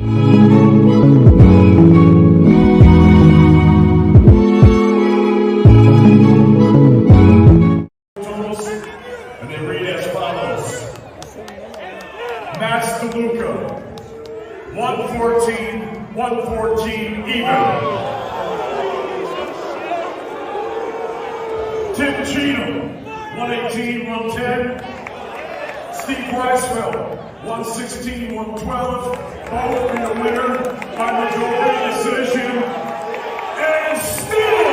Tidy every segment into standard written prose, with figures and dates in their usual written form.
And they read as follows. Max DeLuca, 114 even. Tim Cheatham, 118-110. Steve Weisfeld, 116-112. Both in the winner by majority decision. And still,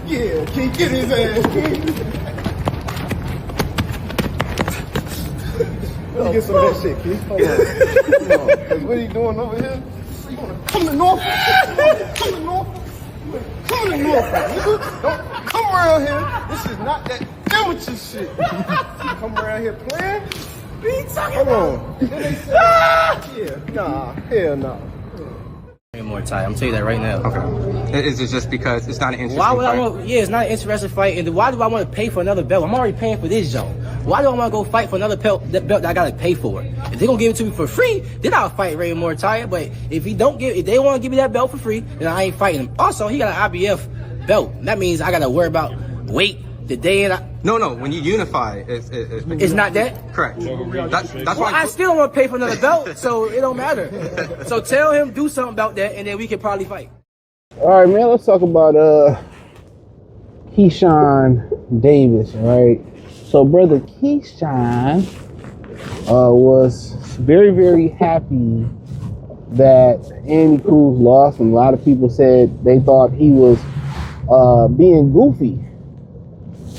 Yeah, King, get his ass, King. Let me get some of that shit, King. Hold on. What are you doing over here? You wanna come to Norfolk? Come to Norfolk? Come to Norfolk, nigga. Don't come around here. This is not that amateur shit. You come around here playing? Hold on. Then they say, yeah, nah, hell no. More time. I'm telling you that right now. Okay. Is it just because it's not an interesting Why would fight? I want? Yeah, it's not an interesting fight. And why do I want to pay for another belt? I'm already paying for this joint. Why do I want to go fight for another belt that I gotta pay for? If they're gonna give it to me for free, then I'll fight Raymond Muratalla. But if they want to give me that belt for free, then I ain't fighting him. Also, he got an IBF belt. That means I gotta worry about weight the day and No. When you unify, it's not that. Correct. That's why I still don't want to pay for another belt, so it don't matter. So tell him do something about that, and then we can probably fight. All right, man, let's talk about Keshan Davis, right? So brother Keyshawn was very, very happy that Andy Cruz lost, and a lot of people said they thought he was being goofy.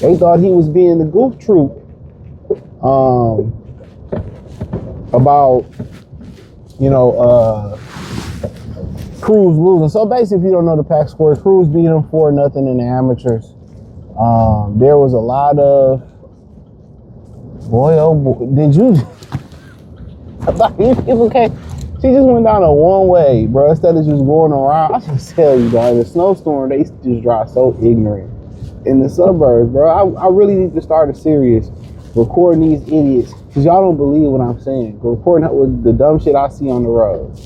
They thought he was being the goof troop about, Cruz losing. So basically, if you don't know the pack score, Cruz beat him 4-0 in the amateurs. There was a lot of, did you? Okay, she just went down a one-way, bro. Instead of just going around, I just tell you, guys, in a snowstorm, they just drive so ignorant in the suburbs, bro. I really need to start a series recording these idiots, because y'all don't believe what I'm saying. Recording with the dumb shit I see on the road.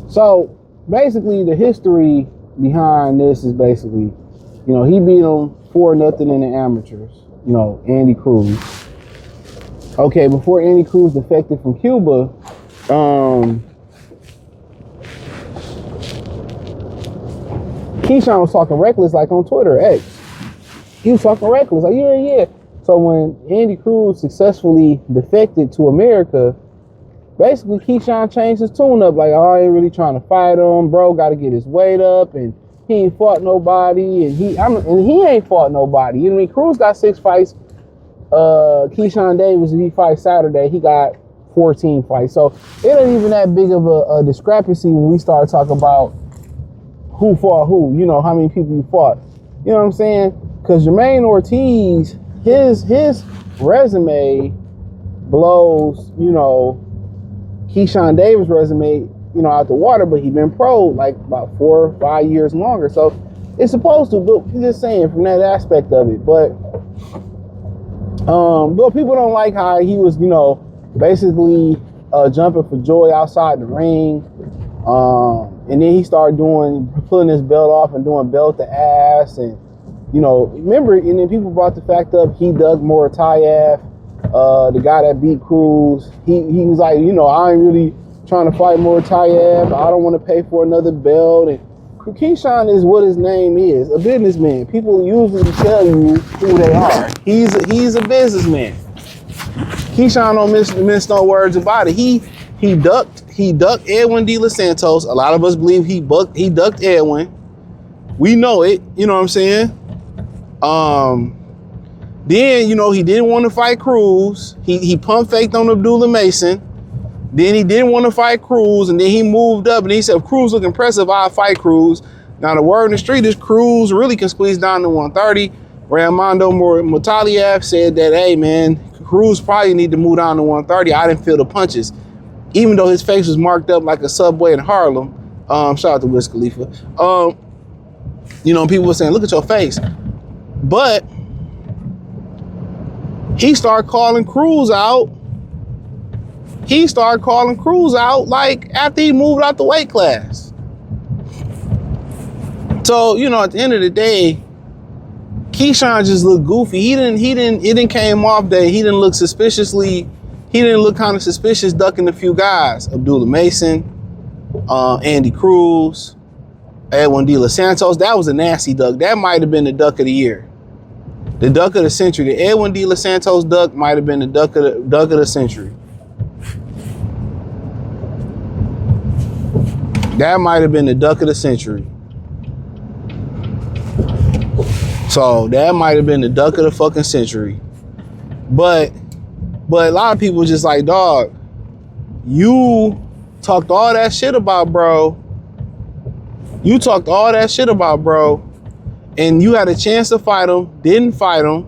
So basically, the history behind this is basically, he beat him 4-0 in the amateurs. Andy Cruz. Okay, before Andy Cruz defected from Cuba, Keyshawn was talking reckless, like on Twitter, X. He was talking reckless, like, yeah. So when Andy Cruz successfully defected to America, basically Keyshawn changed his tune up, like, I ain't really trying to fight him, bro, got to get his weight up, and he ain't fought nobody, and he ain't fought nobody. Cruz got 6 fights. Keshan Davis, if he fights Saturday, he got 14 fights. So it ain't even that big of a discrepancy when we start talking about who fought who, how many people you fought. You know what I'm saying? Because Jermaine Ortiz, his resume blows, Keshan Davis' resume, out the water, but he been pro like about 4 or 5 years longer. So it's supposed to, but just saying from that aspect of it. But people don't like how he was, basically jumping for joy outside the ring. And then he started pulling his belt off and doing belt to ass. And, remember, and then people brought the fact up, he dug Muratalla, the guy that beat Cruz. He was like, I ain't really trying to fight Muratalla. I don't want to pay for another belt. And Keyshawn is what his name is, a businessman. People usually tell you who they are. He's a businessman. Keyshawn don't miss no words about it. He ducked Edwin De Los Santos. A lot of us believe he ducked Edwin. We know it, you know what I'm saying? Then, he didn't want to fight Cruz. He pump faked on Abdullah Mason. Then he didn't want to fight Cruz, and then he moved up, and he said, if Cruz look impressive, I'll fight Cruz. Now, the word in the street is Cruz really can squeeze down to 130. Raymond Muratalla said that, hey, man, Cruz probably need to move down to 130. I didn't feel the punches. Even though his face was marked up like a Subway in Harlem. Shout out to Wiz Khalifa. You know, people were saying, look at your face. But he started calling Cruz out. He started calling Cruz out like after he moved out the weight class. So, you know, at the end of the day, Keyshawn just looked goofy. It didn't came off that he didn't look kind of suspicious ducking a few guys. Abdullah Mason, Andy Cruz, Edwin De Los Santos. That was a nasty duck. That might have been the duck of the year. The duck of the century. The Edwin De Los Santos duck might have been the duck of the century. That might have been the duck of the century. So that might have been the duck of the fucking century. But a lot of people just like, dog, you talked all that shit about bro. You talked all that shit about bro. And you had a chance to fight him, didn't fight him.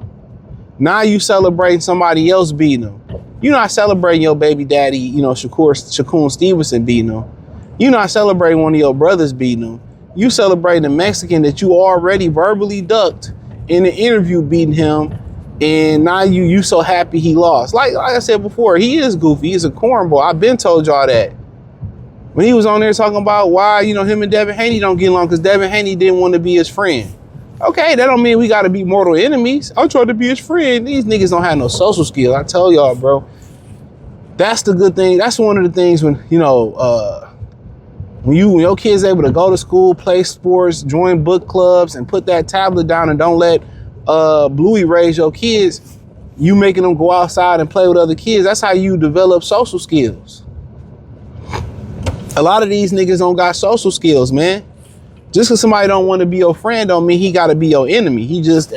Now you celebrating somebody else beating him. You're not celebrating your baby daddy, you know, Shakur Stevenson beating him. You're not celebrating one of your brothers beating him. You celebrating a Mexican that you already verbally ducked in the interview beating him, and now you so happy he lost. Like I said before, he is goofy. He's a cornball. I've been told y'all that. When he was on there talking about why, you know, him and Devin Haney don't get along because Devin Haney didn't want to be his friend. Okay, that don't mean we got to be mortal enemies. I tried to be his friend. These niggas don't have no social skills. I tell y'all, bro. That's the good thing. That's one of the things when, you know, when your kid's able to go to school, play sports, join book clubs, and put that tablet down and don't let Bluey raise your kids, you making them go outside and play with other kids. That's how you develop social skills. A lot of these niggas don't got social skills, man. Just because somebody don't want to be your friend don't mean he got to be your enemy. He just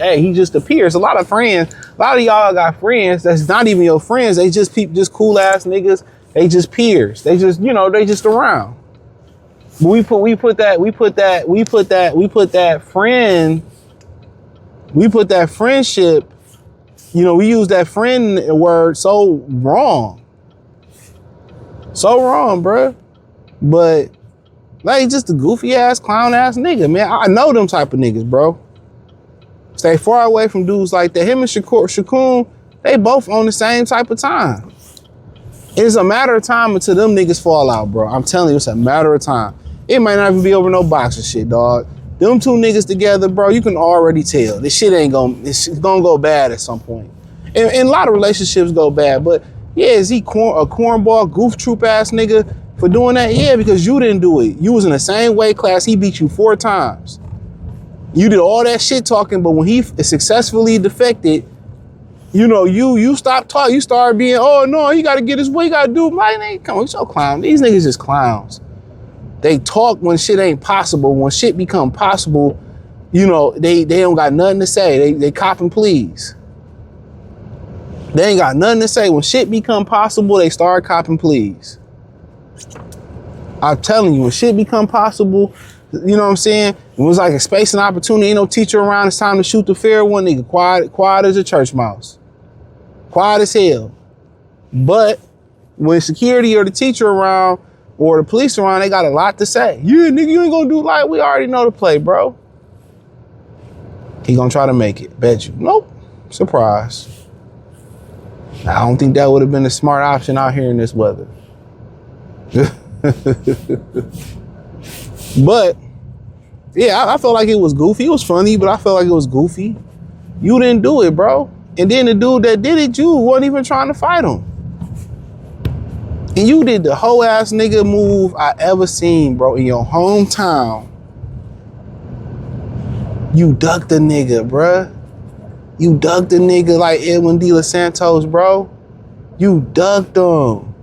appears. A lot of y'all got friends that's not even your friends. They just cool ass niggas. They just peers. They just, you know, they just around. But we put that friendship, you know, we use that friend word so wrong, bruh. But like, just a goofy ass, clown ass nigga, man. I know them type of niggas, bro. Stay far away from dudes like that. Him and Shakun, they both on the same type of time. It's a matter of time until them niggas fall out, bro. I'm telling you, it's a matter of time. It might not even be over no boxing shit, dog. Them two niggas together, bro, you can already tell. It's gonna go bad at some point. And a lot of relationships go bad, but yeah, is he a cornball, goof troop ass nigga for doing that? Yeah, because you didn't do it. You was in the same weight class. He beat you 4 times. You did all that shit talking, but when he successfully defected, you know, you stopped talking. You started being, oh no, he gotta get his way, he gotta do it. Like, come on, you so clown. These niggas just clowns. They talk when shit ain't possible. When shit become possible, you know, they don't got nothing to say. They cop and please. They ain't got nothing to say. When shit become possible, they start cop and please. I'm telling you, when shit become possible, you know what I'm saying? It was like a space and opportunity. Ain't no teacher around. It's time to shoot the fair one. Nigga, quiet as a church mouse. Quiet as hell. But when security or the teacher around or the police around, they got a lot to say. Yeah, nigga, you ain't gonna do like, we already know the play, bro. He gonna try to make it, bet you. Nope, surprise. I don't think that would have been a smart option out here in this weather. But, yeah, I felt like it was goofy. It was funny, but I felt like it was goofy. You didn't do it, bro. And then the dude that did it, you wasn't even trying to fight him. And you did the whole ass nigga move I ever seen, bro, in your hometown. You ducked the nigga, bruh. You ducked the nigga like Edwin De Los Santos, bro. You ducked him.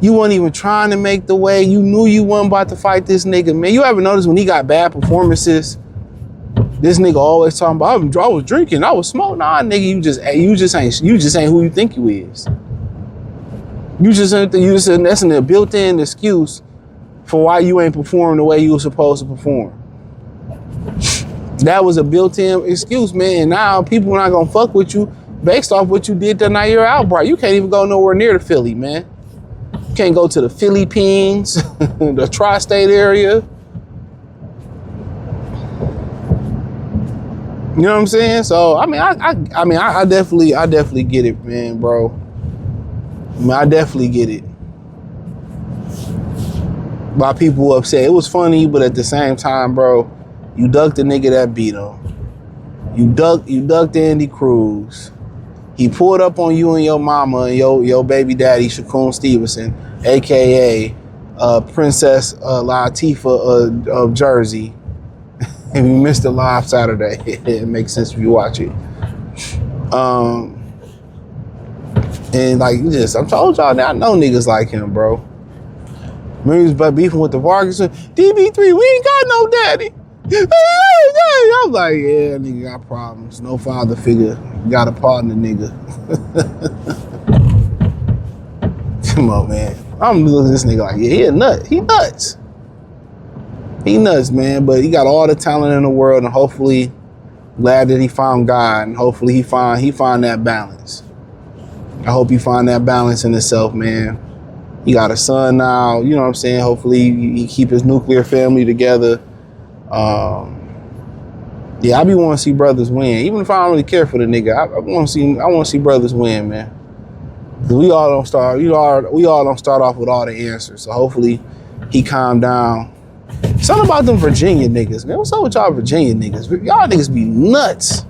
You weren't even trying to make the way. You knew you weren't about to fight this nigga, man. You ever notice when he got bad performances, this nigga always talking about, I was drinking, I was smoking. Nah, nigga, you just ain't who you think you is. That's a built-in excuse for why you ain't performing the way you were supposed to perform. That was a built-in excuse, man. And now people are not gonna fuck with you based off what you did that night you're out, bro. You can't even go nowhere near the Philly, man. You can't go to the Philippines, the tri-state area. You know what I'm saying? So I mean, I definitely get it, man, bro. I mean, I definitely get it. Why people upset? It was funny, but at the same time, bro, you ducked the nigga that beat him. You ducked Andy Cruz. He pulled up on you and your mama and your baby daddy, Shakur Stevenson, aka Princess Latifah of Jersey. And you missed the live Saturday. It makes sense if you watch it. And like I told y'all that I know niggas like him, bro. Remember he was beefing with the Vargas. DB3, we ain't got no daddy. I was like, yeah, nigga got problems. No father figure. Got a partner, nigga. Come on, man. I'm looking at this nigga like, yeah, he a nut. He nuts. He nuts, man. But he got all the talent in the world, and hopefully, glad that he found God, and hopefully he find that balance. I hope he find that balance in himself, man. He got a son now, you know what I'm saying? Hopefully he keep his nuclear family together. Yeah, I be wanting to see brothers win. Even if I don't really care for the nigga, I want to see brothers win, man. Cause we all don't start off with all the answers. So hopefully he calmed down. Something about them Virginia niggas, man. What's up with y'all Virginia niggas? Y'all niggas be nuts.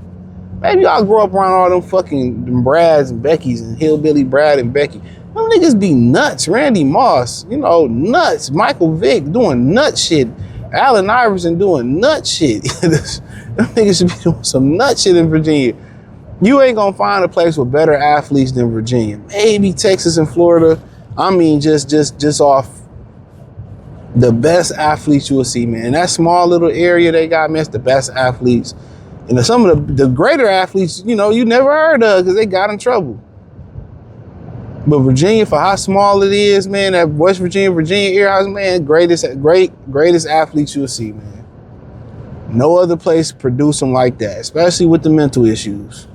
Maybe y'all grow up around all them fucking Brads and Beckys and Hillbilly Brad and Becky. Them niggas be nuts. Randy Moss, nuts. Michael Vick doing nut shit. Allen Iverson doing nut shit. Them niggas should be doing some nut shit in Virginia. You ain't gonna find a place with better athletes than Virginia. Maybe Texas and Florida. I mean, just off the best athletes you will see, man. In that small little area they got, man, it's the best athletes. And some of the greater athletes, you never heard of because they got in trouble. But Virginia, for how small it is, man, that West Virginia area, man, greatest athletes you'll see, man. No other place produce them like that, especially with the mental issues.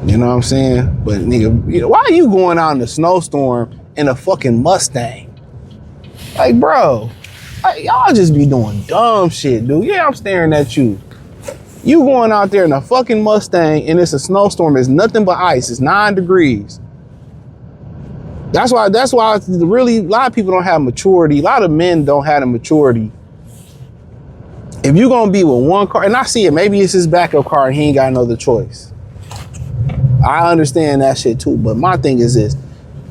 You know what I'm saying? But nigga, why are you going out in a snowstorm in a fucking Mustang? Like, bro, y'all just be doing dumb shit, dude. Yeah, I'm staring at you. You going out there in a fucking Mustang and it's a snowstorm. It's nothing but ice. It's 9 degrees. That's why really a lot of people don't have maturity. A lot of men don't have the maturity. If you're going to be with one car, and I see it, maybe it's his backup car and he ain't got no other choice. I understand that shit too. But my thing is this.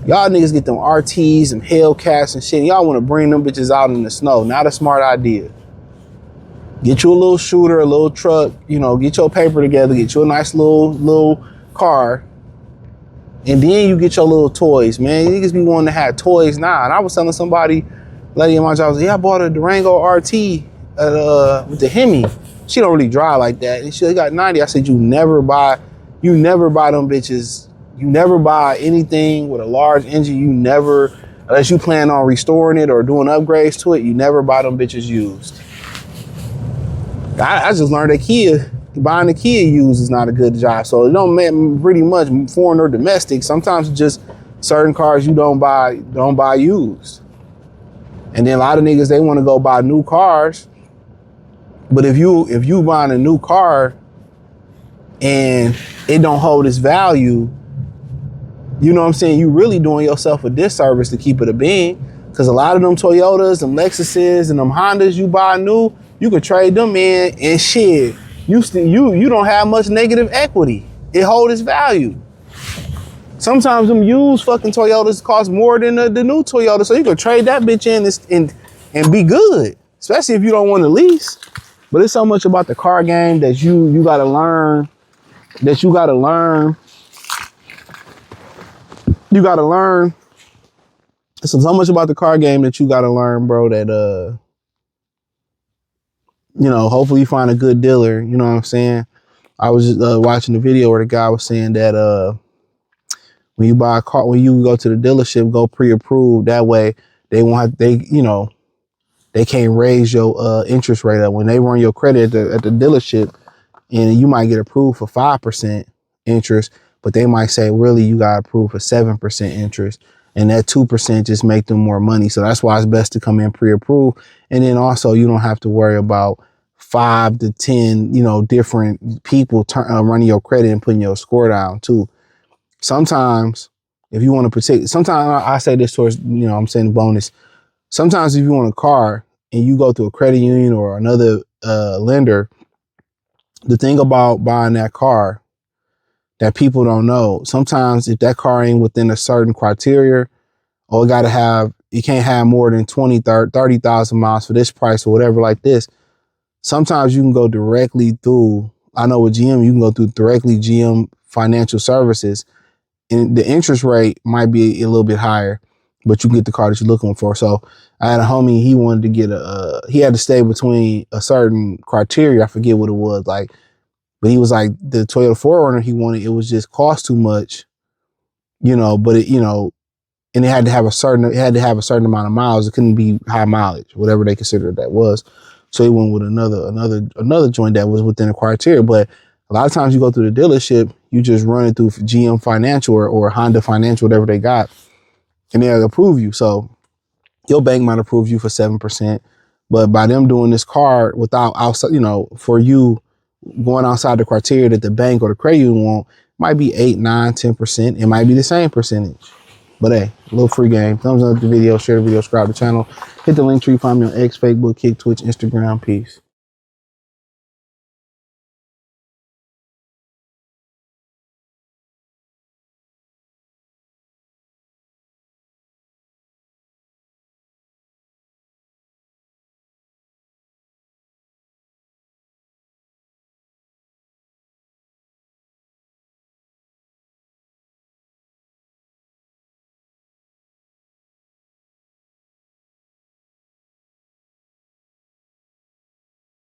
Y'all niggas get them RTs and Hellcats and shit. And y'all want to bring them bitches out in the snow. Not a smart idea. Get you a little shooter, a little truck, get your paper together, get you a nice little car, and then you get your little toys, man. You niggas be wanting to have toys now. And I was telling somebody, lady in my job, I bought a Durango RT with the Hemi. She don't really drive like that. And she got 90. I said, you never buy them bitches. You never buy anything with a large engine. Unless you plan on restoring it or doing upgrades to it, you never buy them bitches used. I just learned that buying a Kia used is not a good job. So it don't matter pretty much foreign or domestic. Sometimes it's just certain cars you don't buy used. And then a lot of niggas, they want to go buy new cars. But if you buying a new car and it don't hold its value, you know what I'm saying? You really doing yourself a disservice to keep it a bean. Because a lot of them Toyotas, them Lexuses, and them Hondas you buy new, you can trade them in and shit. You don't have much negative equity. It holds its value. Sometimes them used fucking Toyotas cost more than the new Toyota, so you can trade that bitch in and be good. Especially if you don't want to lease. But it's so much about the car game that you gotta learn. You gotta learn. There's so much about the car game that you gotta learn, bro, that hopefully you find a good dealer. You know what I'm saying? I was just watching the video where the guy was saying that when you buy a car, when you go to the dealership, go pre-approved. That way they won't have, they can't raise your interest rate up when they run your credit at the dealership, and you might get approved for 5% interest, but they might say really you got approved for 7% interest. And that 2% just make them more money. So that's why it's best to come in pre-approved. And then also you don't have to worry about 5 to 10, different people running your credit and putting your score down too. Sometimes if you want to protect, sometimes I say this towards, I'm saying bonus. Sometimes if you want a car and you go through a credit union or another lender, the thing about buying that car that people don't know, sometimes if that car ain't within a certain criteria, or you can't have more than 20, 30,000 miles for this price or whatever like this. Sometimes you can go directly through, I know with GM, you can go through directly GM Financial Services, and the interest rate might be a little bit higher, but you can get the car that you're looking for. So I had a homie, he wanted to get he had to stay between a certain criteria. I forget what it was like, but he was like the Toyota 4Runner he wanted, it was just cost too much, but and it had to have a certain amount of miles. It couldn't be high mileage, whatever they considered that was. So he went with another joint that was within the criteria. But a lot of times you go through the dealership, you just run it through GM Financial or Honda Financial, whatever they got, and they'll approve you. So your bank might approve you for 7%, but by them doing this card without outside, for you going outside the criteria that the bank or the credit union want, might be 8, 9, 10%. It might be the same percentage. But hey, a little free game. Thumbs up the video, share the video, subscribe to the channel. Hit the link tree, find me on X, Facebook, Kick, Twitch, Instagram. Peace.